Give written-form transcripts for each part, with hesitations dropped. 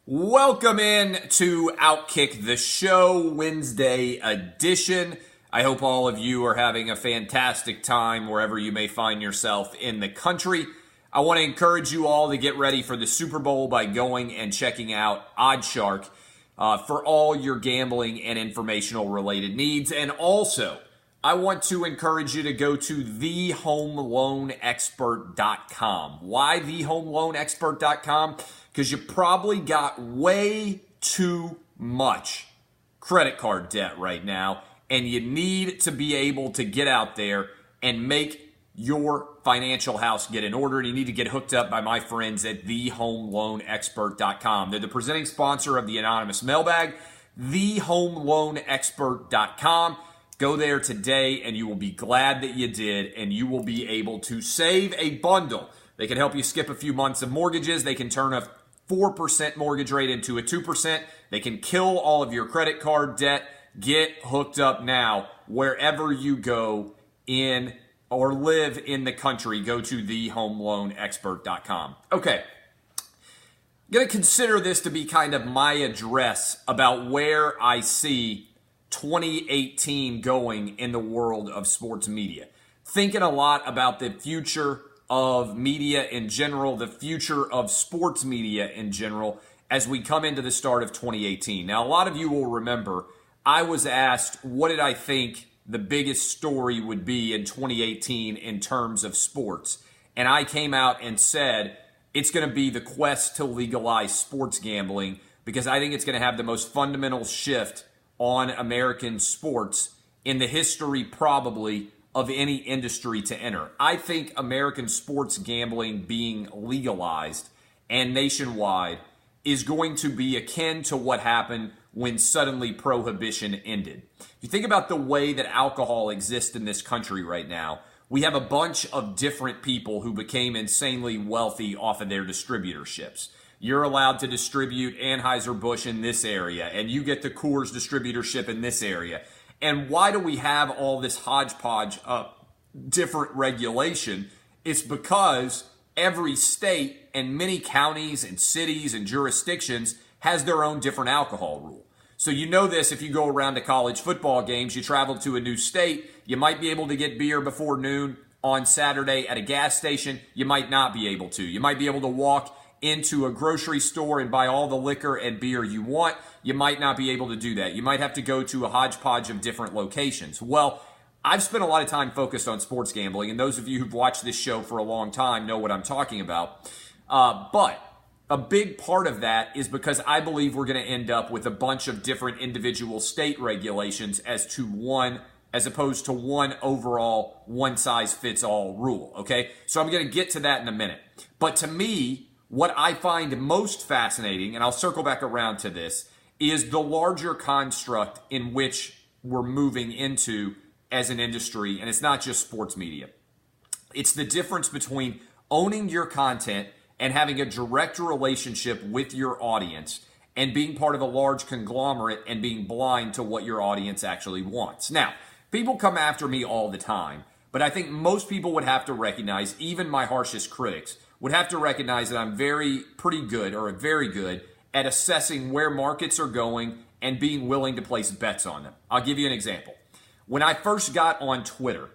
Welcome in to Outkick the Show, Wednesday edition. I hope all of you are having a fantastic time wherever you may find yourself in the country. I want to encourage you all to get ready for the Super Bowl by going and checking out OddsShark for all your gambling and informational related needs. And also, I want to encourage you to go to thehomeloanexpert.com. Why thehomeloanexpert.com? Because you probably got way too much credit card debt right now, and you need to be able to get out there and make your financial house get in order. And you need to get hooked up by my friends at thehomeloanexpert.com. They're the presenting sponsor of the Anonymous Mailbag, thehomeloanexpert.com. Go there today, and you will be glad that you did, and you will be able to save a bundle. They can help you skip a few months of mortgages. They can turn a 4% mortgage rate into a 2%. They can kill all of your credit card debt. Get hooked up now. Wherever you go in or live in the country, go to thehomeloanexpert.com. Okay. I'm going to consider this to be kind of my address about where I see 2018 going in the world of sports media. Thinking a lot about the future of media in general, the future of sports media in general, as we come into the start of 2018. Now, a lot of you will remember I was asked what did I think the biggest story would be in 2018 in terms of sports. And I came out and said it's going to be the quest to legalize sports gambling, because I think it's going to have the most fundamental shift on American sports in the history probably of any industry to enter. I think American sports gambling being legalized and nationwide is going to be akin to what happened when suddenly prohibition ended. If you think about the way that alcohol exists in this country right now, we have a bunch of different people who became insanely wealthy off of their distributorships. You're allowed to distribute Anheuser-Busch in this area, and you get the Coors distributorship in this area. And why do we have all this hodgepodge of different regulation? It's because every state and many counties and cities and jurisdictions has their own different alcohol rule. So you know this if you go around to college football games, you travel to a new state, you might be able to get beer before noon on Saturday at a gas station. You might not be able to. You might be able to walk into a grocery store and buy all the liquor and beer you want. You might not be able to do that. You might have to go to a hodgepodge of different locations. Well, I've spent a lot of time focused on sports gambling, and those of you who've watched this show for a long time know what I'm talking about. But a big part of that is because I believe we're going to end up with a bunch of different individual state regulations as opposed to one overall one-size-fits-all rule, okay? So I'm going to get to that in a minute. But to me, what I find most fascinating, and I'll circle back around to this, is the larger construct in which we're moving into as an industry, and it's not just sports media. It's the difference between owning your content and having a direct relationship with your audience and being part of a large conglomerate and being blind to what your audience actually wants. Now, people come after me all the time, but I think most people would have to recognize, even my harshest critics, would have to recognize that I'm very good at assessing where markets are going and being willing to place bets on them. I'll give you an example. When I first got on Twitter,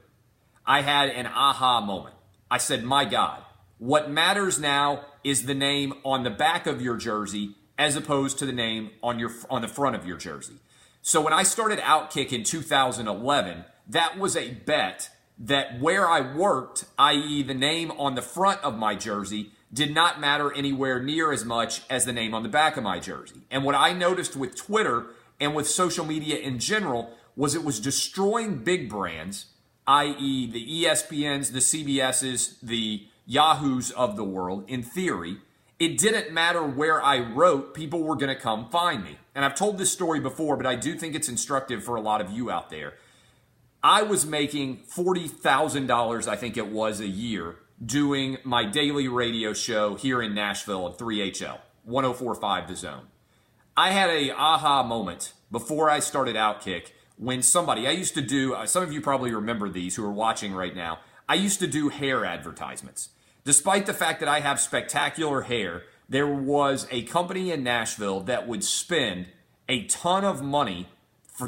I had an aha moment. I said, my God, what matters now is the name on the back of your jersey as opposed to the name on the front of your jersey. So when I started Outkick in 2011, that was a bet that where I worked, i.e. the name on the front of my jersey, did not matter anywhere near as much as the name on the back of my jersey. And what I noticed with Twitter and with social media in general was it was destroying big brands, i.e. the ESPNs, the CBSs, the Yahoos of the world. In theory, it didn't matter where I wrote, people were going to come find me. And I've told this story before, but I do think it's instructive for a lot of you out there. I was making $40,000, I think it was, a year doing my daily radio show here in Nashville at 3HL, 104.5 The Zone. I had a aha moment before I started Outkick when somebody, I used to do, some of you probably remember these who are watching right now, I used to do hair advertisements. Despite the fact that I have spectacular hair, there was a company in Nashville that would spend a ton of money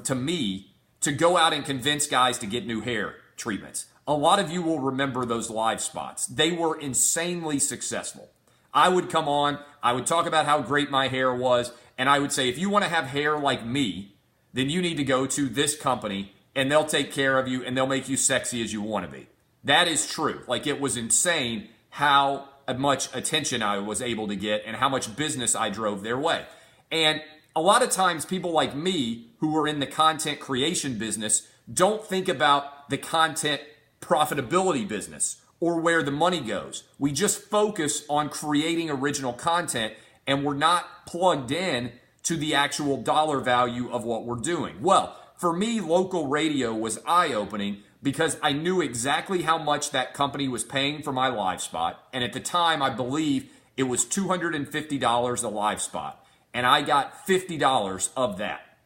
to me to go out and convince guys to get new hair treatments. A lot of you will remember those live spots. They were insanely successful. I would come on, I would talk about how great my hair was, and I would say, if you want to have hair like me, then you need to go to this company, and they'll take care of you, and they'll make you sexy as you want to be. That is true. Like, it was insane how much attention I was able to get and how much business I drove their way. And a lot of times people like me who are in the content creation business don't think about the content profitability business or where the money goes. We just focus on creating original content, and we're not plugged in to the actual dollar value of what we're doing. Well, for me, local radio was eye-opening because I knew exactly how much that company was paying for my live spot. And at the time, I believe it was $250 a live spot. And I got $50 of that.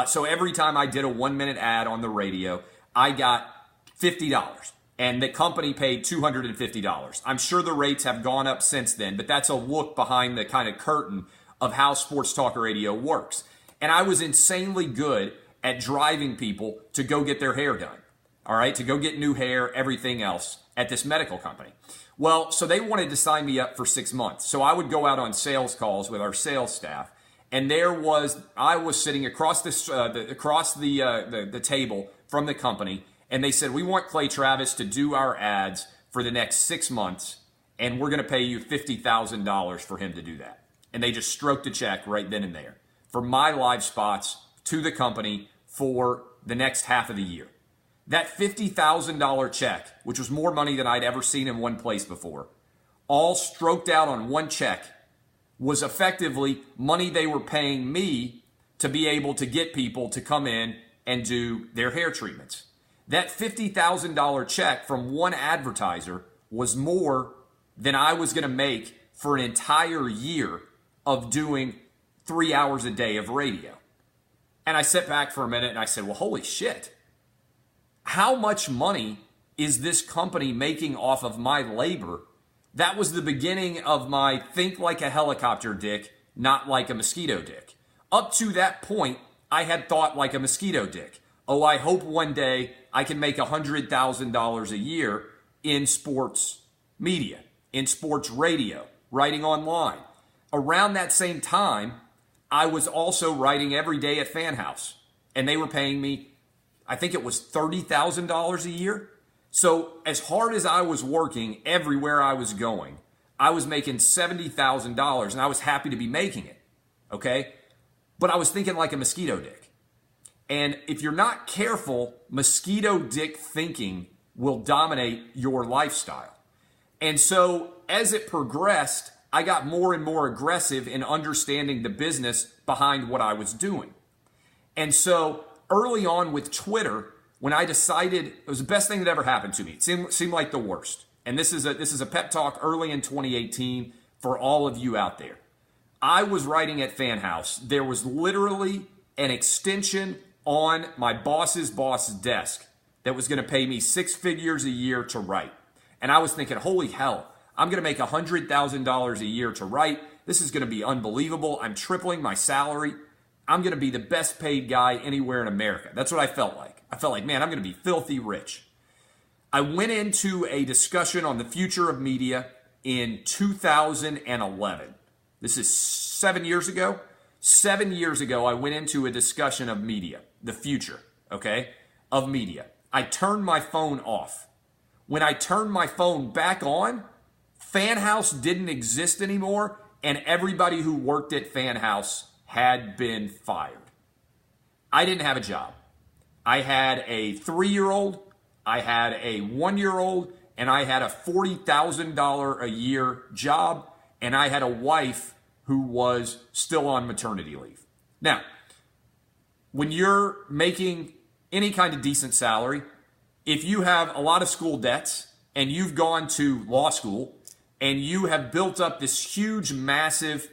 So every time I did a 1-minute ad on the radio, I got $50. And the company paid $250. I'm sure the rates have gone up since then, but that's a look behind the kind of curtain of how sports talk radio works. And I was insanely good at driving people to go get their hair done. All right, to go get new hair, everything else at this medical company. Well, so they wanted to sign me up for 6 months. So I would go out on sales calls with our sales staff, and I was sitting across the table from the company, and they said, we want Clay Travis to do our ads for the next 6 months, and we're going to pay you $50,000 for him to do that. And they just stroked a check right then and there for my live spots to the company for the next half of the year. That $50,000 check, which was more money than I'd ever seen in one place before, all stroked out on one check, was effectively money they were paying me to be able to get people to come in and do their hair treatments. That $50,000 check from one advertiser was more than I was going to make for an entire year of doing 3 hours a day of radio. And I sat back for a minute and I said, well, holy shit. How much money is this company making off of my labor? That was the beginning of my think like a helicopter dick, not like a mosquito dick. Up to that point, I had thought like a mosquito dick. Oh, I hope one day I can make $100,000 a year in sports media, in sports radio, writing online. Around that same time, I was also writing every day at Fan House, and they were paying me, I think it was $30,000 a year. So as hard as I was working everywhere I was going, I was making $70,000, and I was happy to be making it, okay? But I was thinking like a mosquito dick. And if you're not careful, mosquito dick thinking will dominate your lifestyle. And so as it progressed, I got more and more aggressive in understanding the business behind what I was doing. And so early on with Twitter, when I decided, it was the best thing that ever happened to me. It seemed like the worst. And this is a pep talk early in 2018 for all of you out there. I was writing at Fan House. There was literally an extension on my boss's desk that was going to pay me 6 figures a year to write. And I was thinking, holy hell, I'm going to make $100,000 a year to write. This is going to be unbelievable. I'm tripling my salary. I'm going to be the best paid guy anywhere in America. That's what I felt like. I felt like, man, I'm going to be filthy rich. I went into a discussion on the future of media in 2011. This is 7 years ago. 7 years ago, I went into a discussion of media, the future, okay, of media. I turned my phone off. When I turned my phone back on, Fan House didn't exist anymore, and everybody who worked at Fan House had been fired. I didn't have a job. I had a 3-year-old, I had a 1-year-old, and I had a $40,000 a year job, and I had a wife who was still on maternity leave. Now, when you're making any kind of decent salary, if you have a lot of school debts and you've gone to law school and you have built up this huge, massive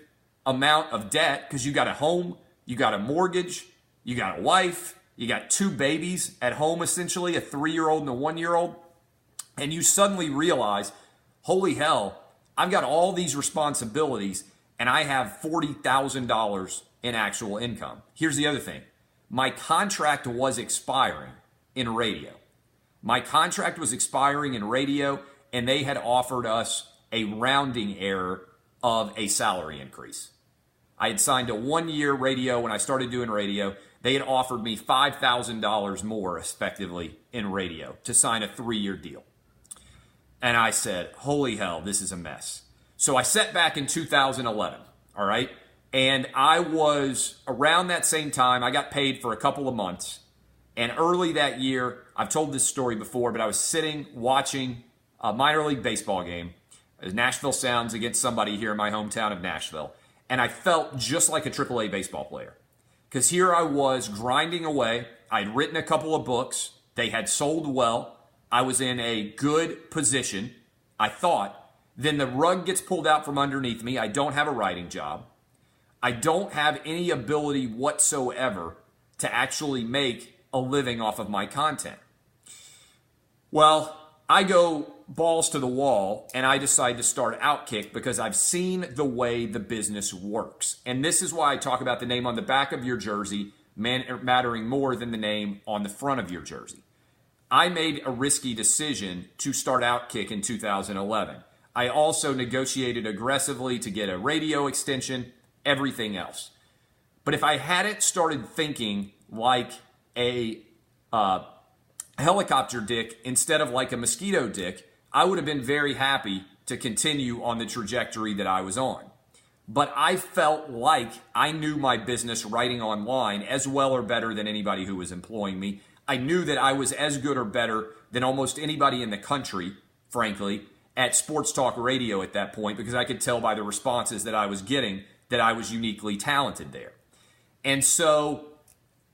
amount of debt because you got a home, you got a mortgage, you got a wife, you got 2 babies at home, essentially, a 3-year-old and a 1-year-old, and you suddenly realize, holy hell, I've got all these responsibilities and I have $40,000 in actual income. Here's the other thing. My contract was expiring in radio. My contract was expiring in radio, and they had offered us a rounding error of a salary increase. I had signed a 1-year radio when I started doing radio. They had offered me $5,000 more effectively in radio to sign a 3-year deal. And I said, holy hell, this is a mess. So I set back in 2011, all right? And I was, around that same time, I got paid for a couple of months. And early that year, I've told this story before, but I was sitting watching a minor league baseball game. It was Nashville Sounds against somebody here in my hometown of Nashville. And I felt just like a AAA baseball player. Because here I was grinding away. I'd written a couple of books. They had sold well. I was in a good position, I thought. Then the rug gets pulled out from underneath me. I don't have a writing job. I don't have any ability whatsoever to actually make a living off of my content. Well, I go balls to the wall and I decide to start Outkick because I've seen the way the business works. And this is why I talk about the name on the back of your jersey mattering more than the name on the front of your jersey. I made a risky decision to start Outkick in 2011. I also negotiated aggressively to get a radio extension, everything else. But if I hadn't started thinking like a helicopter dick instead of like a mosquito dick, I would have been very happy to continue on the trajectory that I was on. But I felt like I knew my business writing online as well or better than anybody who was employing me. I knew that I was as good or better than almost anybody in the country, frankly, at sports talk radio at that point, because I could tell by the responses that I was getting that I was uniquely talented there. And so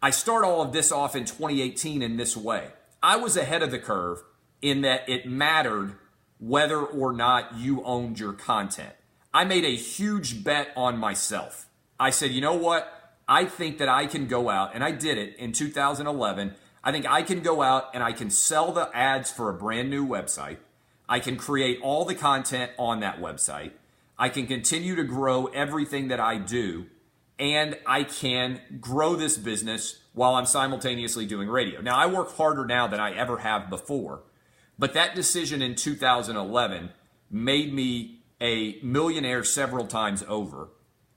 I start all of this off in 2018 in this way. I was ahead of the curve in that it mattered whether or not you owned your content. I made a huge bet on myself. I said, you know what? I think that I can go out, and I did it in 2011. I think I can go out and I can sell the ads for a brand new website. I can create all the content on that website. I can continue to grow everything that I do, and I can grow this business while I'm simultaneously doing radio. Now, I work harder now than I ever have before, but that decision in 2011 made me a millionaire several times over,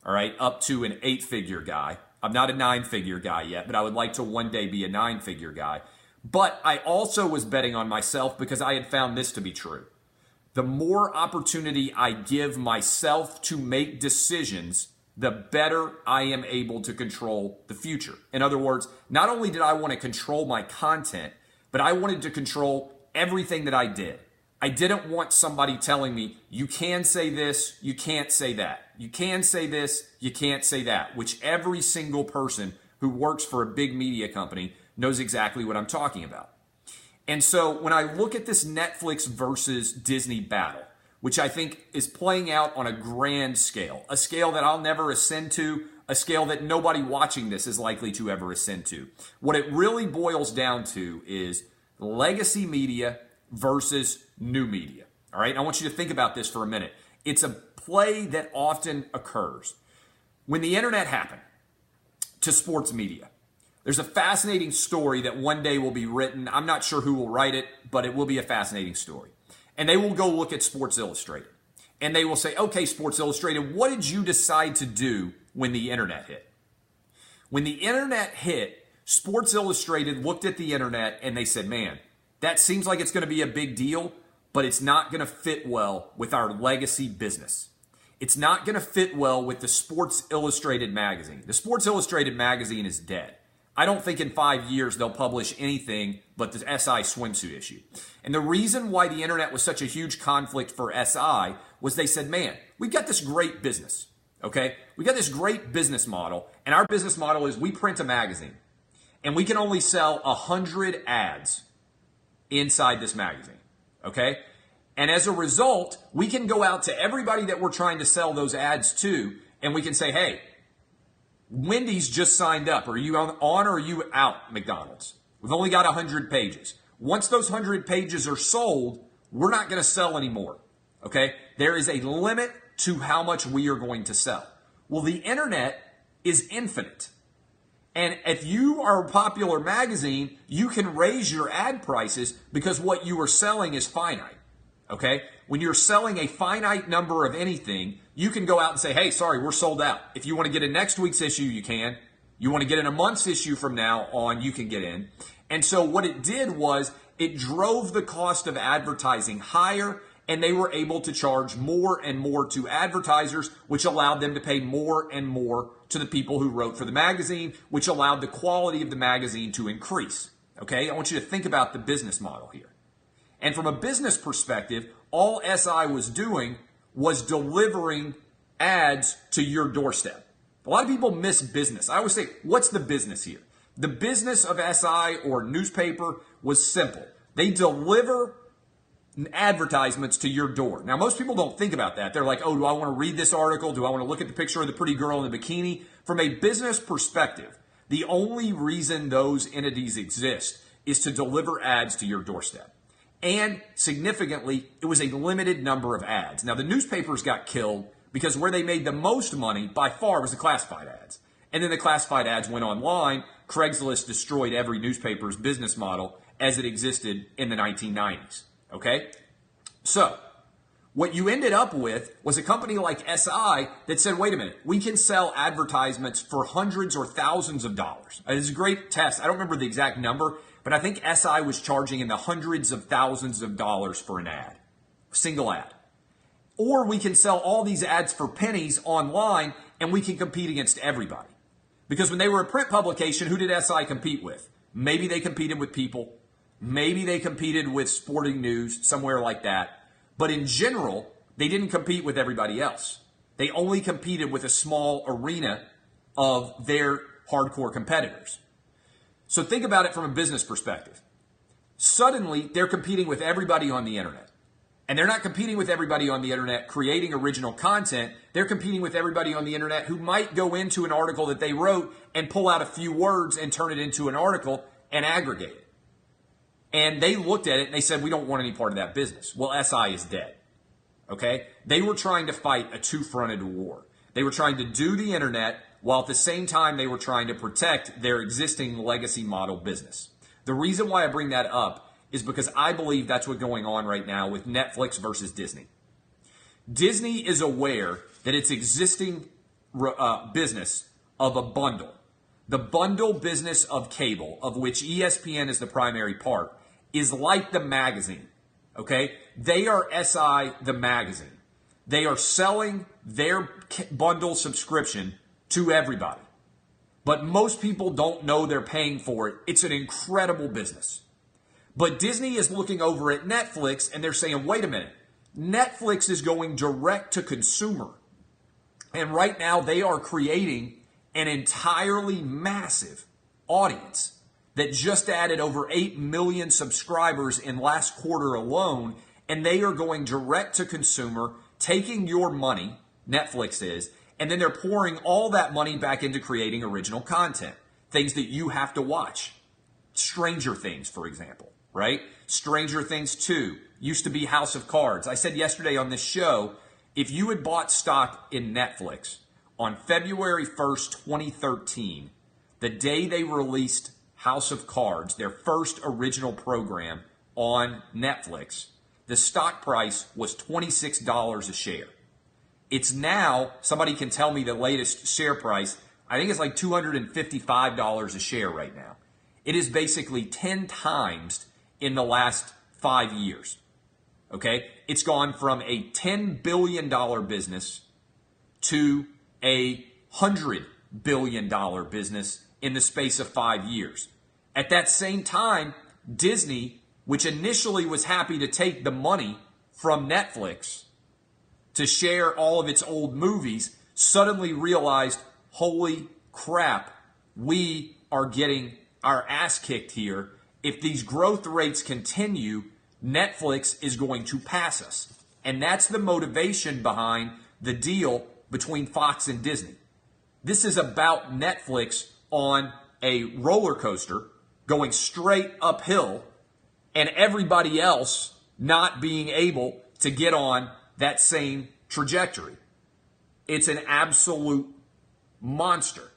all right, up to an 8-figure guy. I'm not a 9-figure guy yet, but I would like to one day be a 9-figure guy. But I also was betting on myself because I had found this to be true. The more opportunity I give myself to make decisions, the better I am able to control the future. In other words, not only did I want to control my content, but I wanted to control everything that I did. I didn't want somebody telling me, you can say this, you can't say that. You can say this, you can't say that, which every single person who works for a big media company knows exactly what I'm talking about. And so when I look at this Netflix versus Disney battle, which I think is playing out on a grand scale, a scale that I'll never ascend to, a scale that nobody watching this is likely to ever ascend to. What it really boils down to is legacy media versus new media. All right, I want you to think about this for a minute. It's a play that often occurs. When the internet happened to sports media, there's a fascinating story that one day will be written. I'm not sure who will write it, but it will be a fascinating story. And they will go look at Sports Illustrated. And they will say, okay, Sports Illustrated, what did you decide to do when the internet hit? When the internet hit, Sports Illustrated looked at the internet and they said, man, that seems like it's going to be a big deal, but it's not going to fit well with our legacy business. It's not going to fit well with the Sports Illustrated magazine. The Sports Illustrated magazine is dead. I don't think in 5 years they'll publish anything but the SI swimsuit issue. And the reason why the internet was such a huge conflict for SI was they said, man, we've got this great business, okay? We got this great business model, and our business model is we print a magazine, and we can only sell 100 ads inside this magazine, okay? And as a result, we can go out to everybody that we're trying to sell those ads to, and we can say, hey, Wendy's just signed up. Are you on or are you out, McDonald's? We've only got 100 pages. Once those 100 pages are sold, we're not going to sell anymore, okay? There is a limit to how much we are going to sell. Well, the internet is infinite. And if you are a popular magazine, you can raise your ad prices because what you are selling is finite. Okay? When you're selling a finite number of anything, you can go out and say, hey, sorry, we're sold out. If you want to get in next week's issue, you can. You want to get in a month's issue from now on, you can get in. And so what it did was it drove the cost of advertising higher, and they were able to charge more and more to advertisers, which allowed them to pay more and more to the people who wrote for the magazine, which allowed the quality of the magazine to increase. Okay? I want you to think about the business model here. And from a business perspective, all SI was doing was delivering ads to your doorstep. A lot of people miss business. I always say, what's the business here? The business of SI or newspaper was simple. They deliver advertisements to your door. Now, most people don't think about that. They're like, oh, do I want to read this article? Do I want to look at the picture of the pretty girl in the bikini? From a business perspective, the only reason those entities exist is to deliver ads to your doorstep. And significantly, it was a limited number of ads. Now, the newspapers got killed because where they made the most money by far was the classified ads. And then the classified ads went online. Craigslist destroyed every newspaper's business model as it existed in the 1990s. Okay? So, what you ended up with was a company like SI that said, wait a minute, we can sell advertisements for hundreds or thousands of dollars. It's a great test. I don't remember the exact number, but I think SI was charging in the hundreds of thousands of dollars for an ad, a single ad. Or we can sell all these ads for pennies online and we can compete against everybody. Because when they were a print publication, who did SI compete with? Maybe they competed with People. Maybe they competed with Sporting News, somewhere like that. But in general, they didn't compete with everybody else. They only competed with a small arena of their hardcore competitors. So think about it from a business perspective. Suddenly, they're competing with everybody on the internet. And they're not competing with everybody on the internet creating original content. They're competing with everybody on the internet who might go into an article that they wrote and pull out a few words and turn it into an article and aggregate it. And they looked at it and they said, we don't want any part of that business. Well, SI is dead. Okay? They were trying to fight a two-fronted war. They were trying to do the internet while at the same time they were trying to protect their existing legacy model business. The reason why I bring that up is because I believe that's what's going on right now with Netflix versus Disney. Disney is aware that its existing business of a bundle, the bundle business of cable, of which ESPN is the primary part, is like the magazine. Okay? They are SI, the magazine. They are selling their bundle subscription to everybody. But most people don't know they're paying for it. It's an incredible business. But Disney is looking over at Netflix and they're saying, wait a minute, Netflix is going direct to consumer. And right now they are creating an entirely massive audience that just added over 8 million subscribers in last quarter alone. And they are going direct to consumer, taking your money, Netflix is, and then they're pouring all that money back into creating original content. Things that you have to watch. Stranger Things, for example, right? Stranger Things 2 used to be House of Cards. I said yesterday on this show, if you had bought stock in Netflix on February 1st, 2013, the day they released House of Cards, their first original program on Netflix, the stock price was $26 a share. It's now, somebody can tell me the latest share price, I think it's like $255 a share right now. It is basically 10 times in the last 5 years. Okay? It's gone from a $10 billion business to a $100 billion business in the space of 5 years. At that same time, Disney, which initially was happy to take the money from Netflix to share all of its old movies, suddenly realized, holy crap, we are getting our ass kicked here. If these growth rates continue, Netflix is going to pass us. And that's the motivation behind the deal between Fox and Disney. This is about Netflix on a roller coaster going straight uphill and everybody else not being able to get on that same trajectory. It's an absolute monster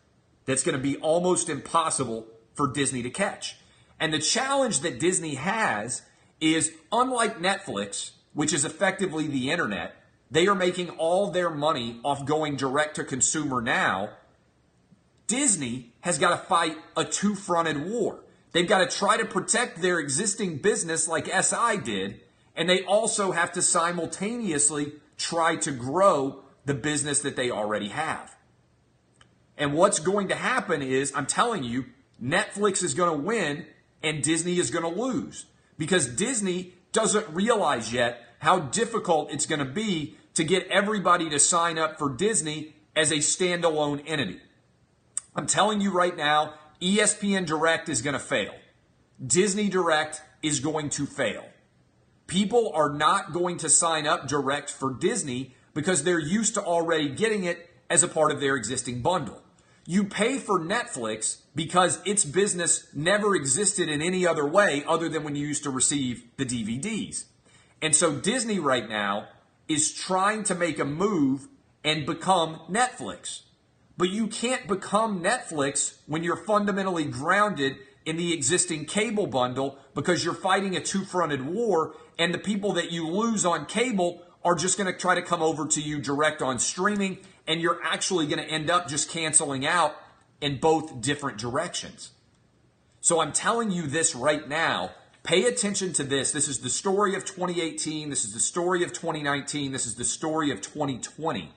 that's going to be almost impossible for Disney to catch. And the challenge that Disney has is, unlike Netflix, which is effectively the internet, they are making all their money off going direct to consumer now. Disney has got to fight a two-fronted war. They've got to try to protect their existing business like SI did, and they also have to simultaneously try to grow the business that they already have. And what's going to happen is, I'm telling you, Netflix is going to win and Disney is going to lose, because Disney doesn't realize yet how difficult it's going to be to get everybody to sign up for Disney as a standalone entity. I'm telling you right now, ESPN Direct is going to fail. Disney Direct is going to fail. People are not going to sign up direct for Disney because they're used to already getting it as a part of their existing bundle. You pay for Netflix because its business never existed in any other way other than when you used to receive the DVDs. And so Disney right now is trying to make a move and become Netflix. But you can't become Netflix when you're fundamentally grounded in the existing cable bundle, because you're fighting a two-fronted war, and the people that you lose on cable are just going to try to come over to you direct on streaming, and you're actually going to end up just canceling out in both different directions. So I'm telling you this right now. Pay attention to this. This is the story of 2018. This is the story of 2019. This is the story of 2020.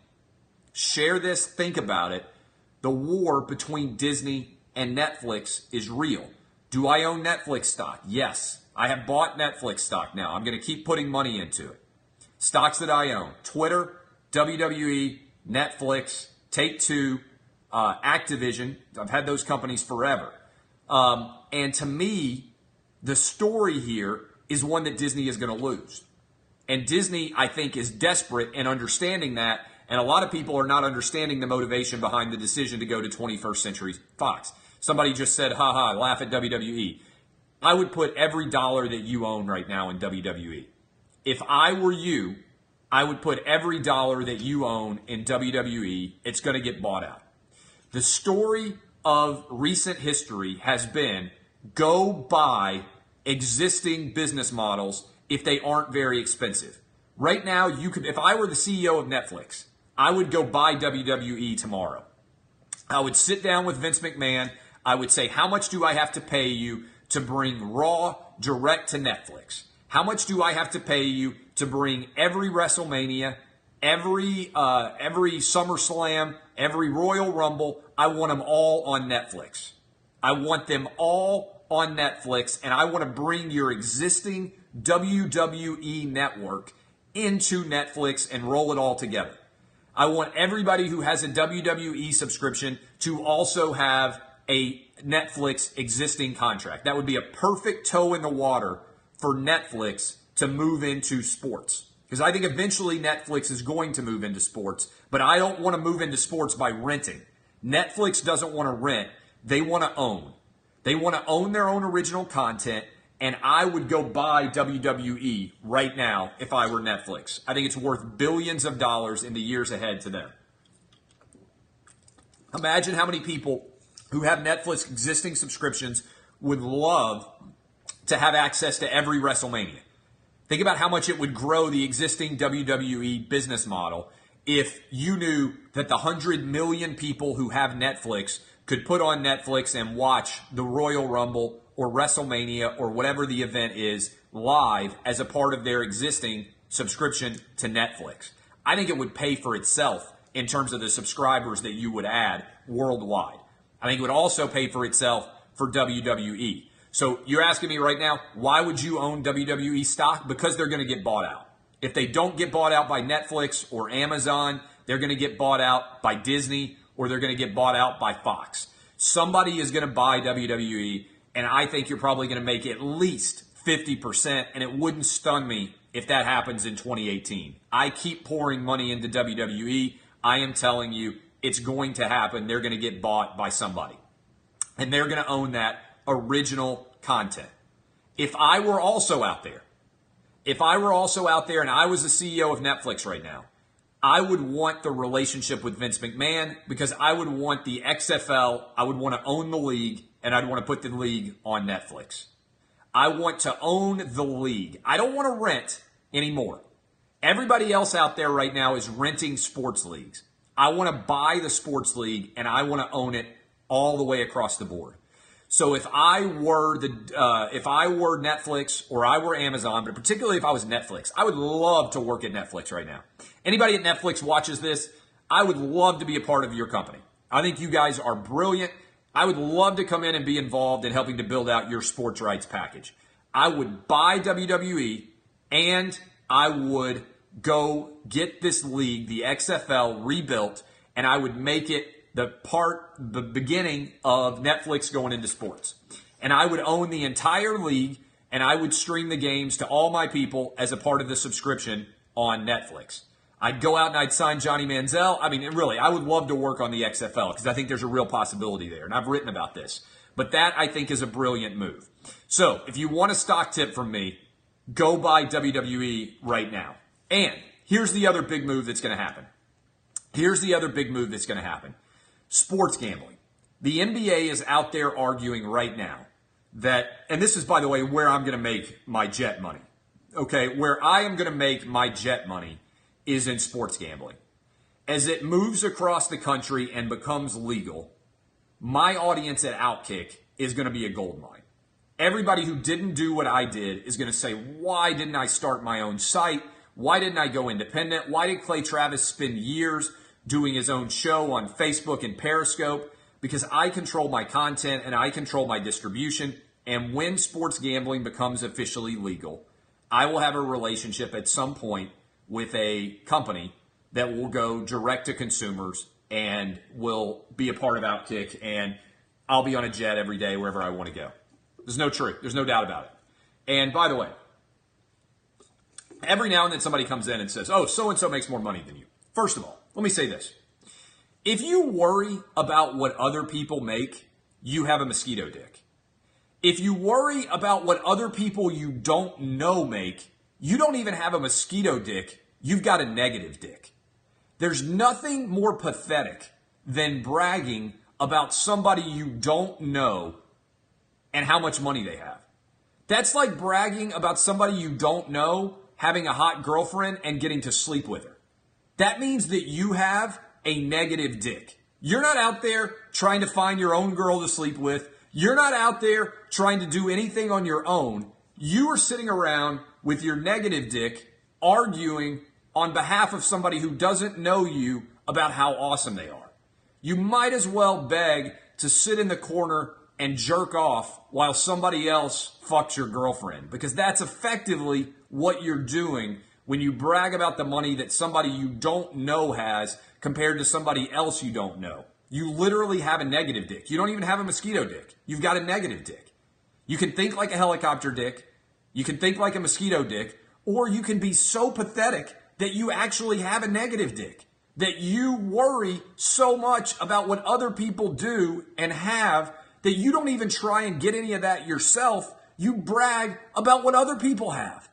Share this. Think about it. The war between Disney and Netflix is real. Do I own Netflix stock? Yes. I have bought Netflix stock now. I'm going to keep putting money into it. Stocks that I own: Twitter, WWE, Netflix, Take-Two, Activision. I've had those companies forever. And to me, the story here is one that Disney is going to lose. And Disney, I think, is desperate in understanding that. And a lot of people are not understanding the motivation behind the decision to go to 21st Century Fox. Somebody just said, haha, laugh at WWE. I would put every dollar that you own right now in WWE. If I were you, I would put every dollar that you own in WWE. It's going to get bought out. The story of recent history has been, go buy existing business models if they aren't very expensive. Right now, you could, if I were the CEO of Netflix, I would go buy WWE tomorrow. I would sit down with Vince McMahon. I would say, how much do I have to pay you to bring Raw direct to Netflix? How much do I have to pay you to bring every WrestleMania, every SummerSlam, every Royal Rumble? I want them all on Netflix. I want them all on Netflix, and I want to bring your existing WWE network into Netflix and roll it all together. I want everybody who has a WWE subscription to also have a Netflix existing contract. That would be a perfect toe in the water for Netflix to move into sports. Because I think eventually Netflix is going to move into sports, but I don't want to move into sports by renting. Netflix doesn't want to rent. They want to own. They want to own their own original content, and I would go buy WWE right now if I were Netflix. I think it's worth billions of dollars in the years ahead to them. Imagine how many people who have Netflix existing subscriptions would love to have access to every WrestleMania. Think about how much it would grow the existing WWE business model if you knew that the 100 million people who have Netflix could put on Netflix and watch the Royal Rumble or WrestleMania or whatever the event is live as a part of their existing subscription to Netflix. I think it would pay for itself in terms of the subscribers that you would add worldwide. I think it would also pay for itself for WWE. So you're asking me right now, why would you own WWE stock? Because they're going to get bought out. If they don't get bought out by Netflix or Amazon, they're going to get bought out by Disney, or they're going to get bought out by Fox. Somebody is going to buy WWE, and I think you're probably going to make at least 50%, and it wouldn't stun me if that happens in 2018. I keep pouring money into WWE. I am telling you, it's going to happen. They're going to get bought by somebody, and they're going to own that original content. If I were also out there If I were also out there and I was the CEO of Netflix right now, I would want the relationship with Vince McMahon because I would want the XFL, I would want to own the league, and I'd want to put the league on Netflix. I want to own the league. I don't want to rent anymore. Everybody else out there right now is renting sports leagues. I want to buy the sports league, and I want to own it all the way across the board. So if I were Netflix or I were Amazon, but particularly if I was Netflix, I would love to work at Netflix right now. Anybody at Netflix watches this, I would love to be a part of your company. I think you guys are brilliant. I would love to come in and be involved in helping to build out your sports rights package. I would buy WWE and I would go get this league, the XFL, rebuilt, and I would make it the beginning of Netflix going into sports. And I would own the entire league, and I would stream the games to all my people as a part of the subscription on Netflix. I'd go out and I'd sign Johnny Manziel. I mean, really, I would love to work on the XFL because I think there's a real possibility there, and I've written about this. But that, I think, is a brilliant move. So if you want a stock tip from me, go buy WWE right now. And here's the other big move that's going to happen. Sports gambling. The NBA is out there arguing right now that, and this is, by the way, where I'm going to make my jet money. Okay, where I am going to make my jet money is in sports gambling. As it moves across the country and becomes legal, my audience at Outkick is going to be a gold mine. Everybody who didn't do what I did is going to say, why didn't I start my own site? Why didn't I go independent? Why did Clay Travis spend years doing his own show on Facebook and Periscope? Because I control my content and I control my distribution. And when sports gambling becomes officially legal, I will have a relationship at some point with a company that will go direct to consumers and will be a part of Outkick, and I'll be on a jet every day wherever I want to go. There's no doubt about it. And by the way, every now and then somebody comes in and says, oh, so-and-so makes more money than you. First of all, let me say this. If you worry about what other people make, you have a mosquito dick. If you worry about what other people you don't know make, you don't even have a mosquito dick. You've got a negative dick. There's nothing more pathetic than bragging about somebody you don't know and how much money they have. That's like bragging about somebody you don't know having a hot girlfriend and getting to sleep with her. That means that you have a negative dick. You're not out there trying to find your own girl to sleep with. You're not out there trying to do anything on your own. You are sitting around with your negative dick arguing on behalf of somebody who doesn't know you about how awesome they are. You might as well beg to sit in the corner and jerk off while somebody else fucks your girlfriend, because that's effectively what you're doing when you brag about the money that somebody you don't know has compared to somebody else you don't know. You literally have a negative dick. You don't even have a mosquito dick. You've got a negative dick. You can think like a helicopter dick. You can think like a mosquito dick. Or you can be so pathetic that you actually have a negative dick. That you worry so much about what other people do and have that you don't even try and get any of that yourself. You brag about what other people have.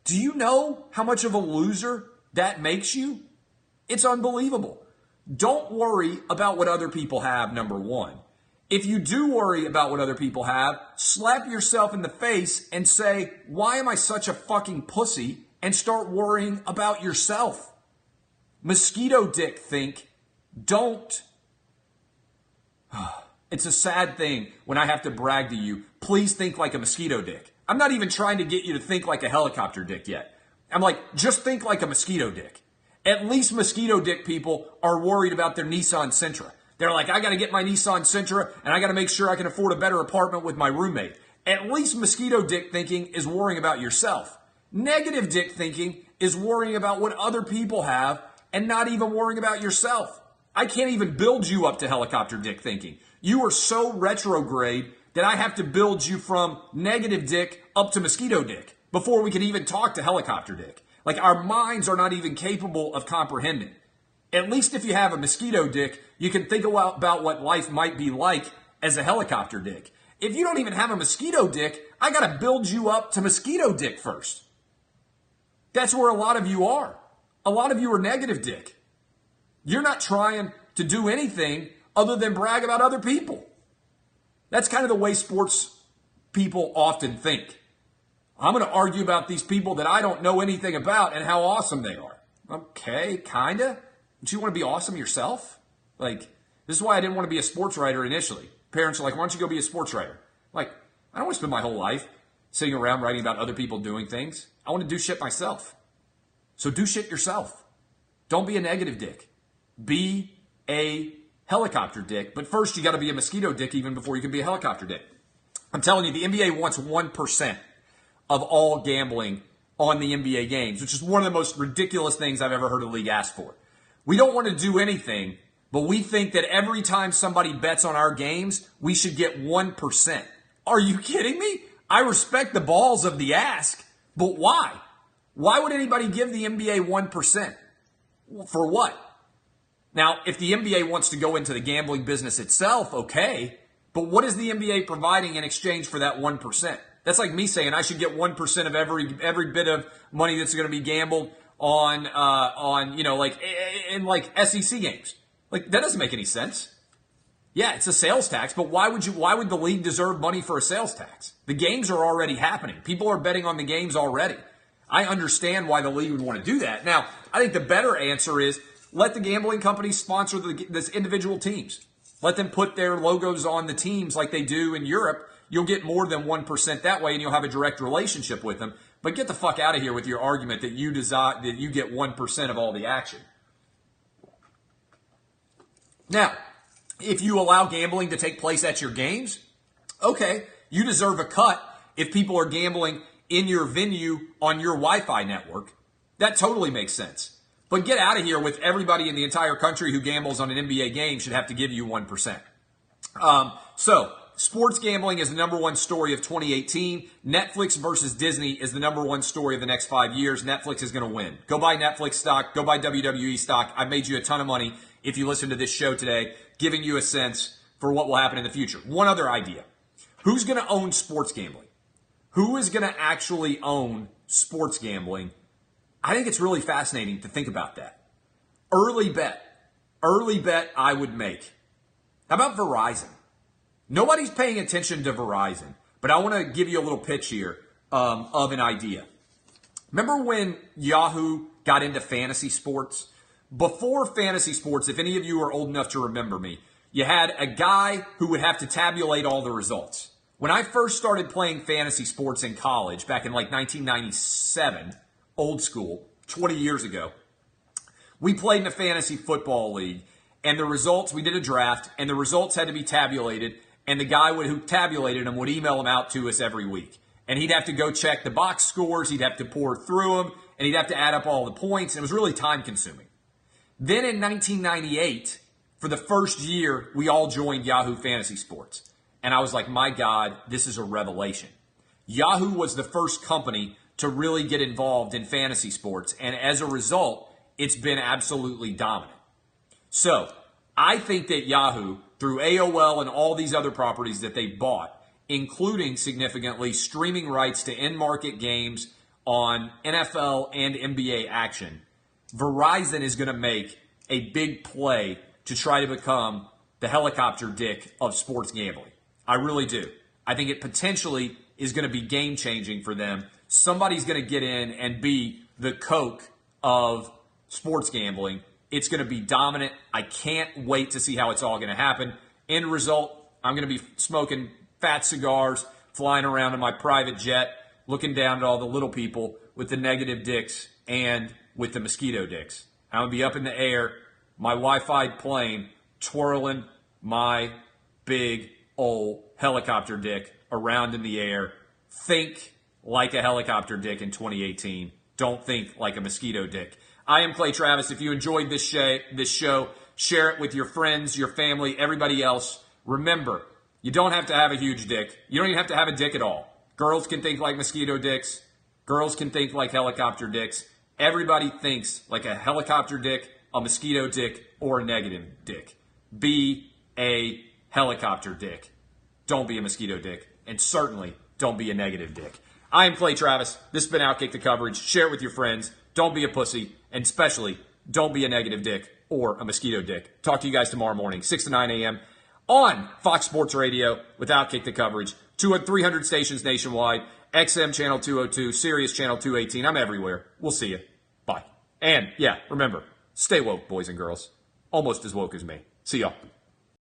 Do you know how much of a loser that makes you? It's unbelievable. Don't worry about what other people have, number one. If you do worry about what other people have, slap yourself in the face and say, why am I such a fucking pussy? And start worrying about yourself. Mosquito dick think, don't. It's a sad thing when I have to brag to you, please think like a mosquito dick. I'm not even trying to get you to think like a helicopter dick yet. I'm like, just think like a mosquito dick. At least mosquito dick people are worried about their Nissan Sentra. They're like, I got to get my Nissan Sentra and I got to make sure I can afford a better apartment with my roommate. At least mosquito dick thinking is worrying about yourself. Negative dick thinking is worrying about what other people have and not even worrying about yourself. I can't even build you up to helicopter dick thinking. You are so retrograde that I have to build you from negative dick up to mosquito dick before we can even talk to helicopter dick. Like, our minds are not even capable of comprehending. At least if you have a mosquito dick, you can think about what life might be like as a helicopter dick. If you don't even have a mosquito dick, I got to build you up to mosquito dick first. That's where a lot of you are. A lot of you are negative dick. You're not trying to do anything other than brag about other people. That's kind of the way sports people often think. I'm going to argue about these people that I don't know anything about and how awesome they are. Okay, kinda. Don't you want to be awesome yourself? Like, this is why I didn't want to be a sports writer initially. Parents are like, why don't you go be a sports writer? Like, I don't want to spend my whole life sitting around writing about other people doing things. I want to do shit myself. So do shit yourself. Don't be a negative dick. Be a helicopter dick. But first, you got to be a mosquito dick even before you can be a helicopter dick. I'm telling you, the NBA wants 1% of all gambling on the NBA games, which is one of the most ridiculous things I've ever heard a league ask for. We don't want to do anything, but we think that every time somebody bets on our games, we should get 1%. Are you kidding me? I respect the balls of the ask, but why? Why would anybody give the NBA 1%? For what? Now, if the NBA wants to go into the gambling business itself, okay, but what is the NBA providing in exchange for that 1%? That's like me saying I should get 1% of every bit of money that's going to be gambled on like in like SEC games. Like, that doesn't make any sense. Yeah, it's a sales tax, but why would the league deserve money for a sales tax? The games are already happening. People are betting on the games already. I understand why the league would want to do that. Now, I think the better answer is let the gambling companies sponsor this individual teams. Let them put their logos on the teams like they do in Europe. You'll get more than 1% that way, and you'll have a direct relationship with them. But get the fuck out of here with your argument that you get 1% of all the action. Now, if you allow gambling to take place at your games, okay, you deserve a cut if people are gambling in your venue on your Wi-Fi network. That totally makes sense. But get out of here with everybody in the entire country who gambles on an NBA game should have to give you 1%. So, sports gambling is the number one story of 2018. Netflix versus Disney is the number one story of the next 5 years. Netflix is going to win. Go buy Netflix stock. Go buy WWE stock. I made you a ton of money if you listen to this show today, giving you a sense for what will happen in the future. One other idea. Who's going to own sports gambling? Who is going to actually own sports gambling? I think it's really fascinating to think about that. Early bet I would make. How about Verizon? Nobody's paying attention to Verizon, but I want to give you a little pitch here of an idea. Remember when Yahoo got into fantasy sports? Before fantasy sports, if any of you are old enough to remember me, you had a guy who would have to tabulate all the results. When I first started playing fantasy sports in college, back in like 1997, old school, 20 years ago, we played in a fantasy football league, and the results, we did a draft, and the results had to be tabulated, and the guy who tabulated them would email them out to us every week. And he'd have to go check the box scores, he'd have to pour through them, and he'd have to add up all the points, and it was really time-consuming. Then in 1998, for the first year, we all joined Yahoo Fantasy Sports. And I was like, my God, this is a revelation. Yahoo was the first company to really get involved in fantasy sports. And as a result, it's been absolutely dominant. So I think that Yahoo, through AOL and all these other properties that they bought, including significantly streaming rights to in-market games on NFL and NBA action, Verizon is going to make a big play to try to become the helicopter dick of sports gambling. I really do. I think it potentially is going to be game-changing for them. Somebody's going to get in and be the Coke of sports gambling. It's going to be dominant. I can't wait to see how it's all going to happen. End result, I'm going to be smoking fat cigars, flying around in my private jet, looking down at all the little people with the negative dicks and with the mosquito dicks. I'm going to be up in the air, my Wi-Fi plane, twirling my big old helicopter dick around in the air. Think like a helicopter dick in 2018. Don't think like a mosquito dick. I am Clay Travis. If you enjoyed this show, share it with your friends, your family, everybody else. Remember, you don't have to have a huge dick. You don't even have to have a dick at all. Girls can think like mosquito dicks. Girls can think like helicopter dicks. Everybody thinks like a helicopter dick, a mosquito dick, or a negative dick. Be a helicopter dick. Don't be a mosquito dick. And certainly don't be a negative dick. I am Clay Travis. This has been Outkick the Coverage. Share it with your friends. Don't be a pussy. And especially, don't be a negative dick or a mosquito dick. Talk to you guys tomorrow morning, 6 to 9 a.m. on Fox Sports Radio with Outkick the Coverage. 300 stations nationwide. XM Channel 202, Sirius Channel 218. I'm everywhere. We'll see you. Bye. And, yeah, remember, stay woke, boys and girls. Almost as woke as me. See y'all.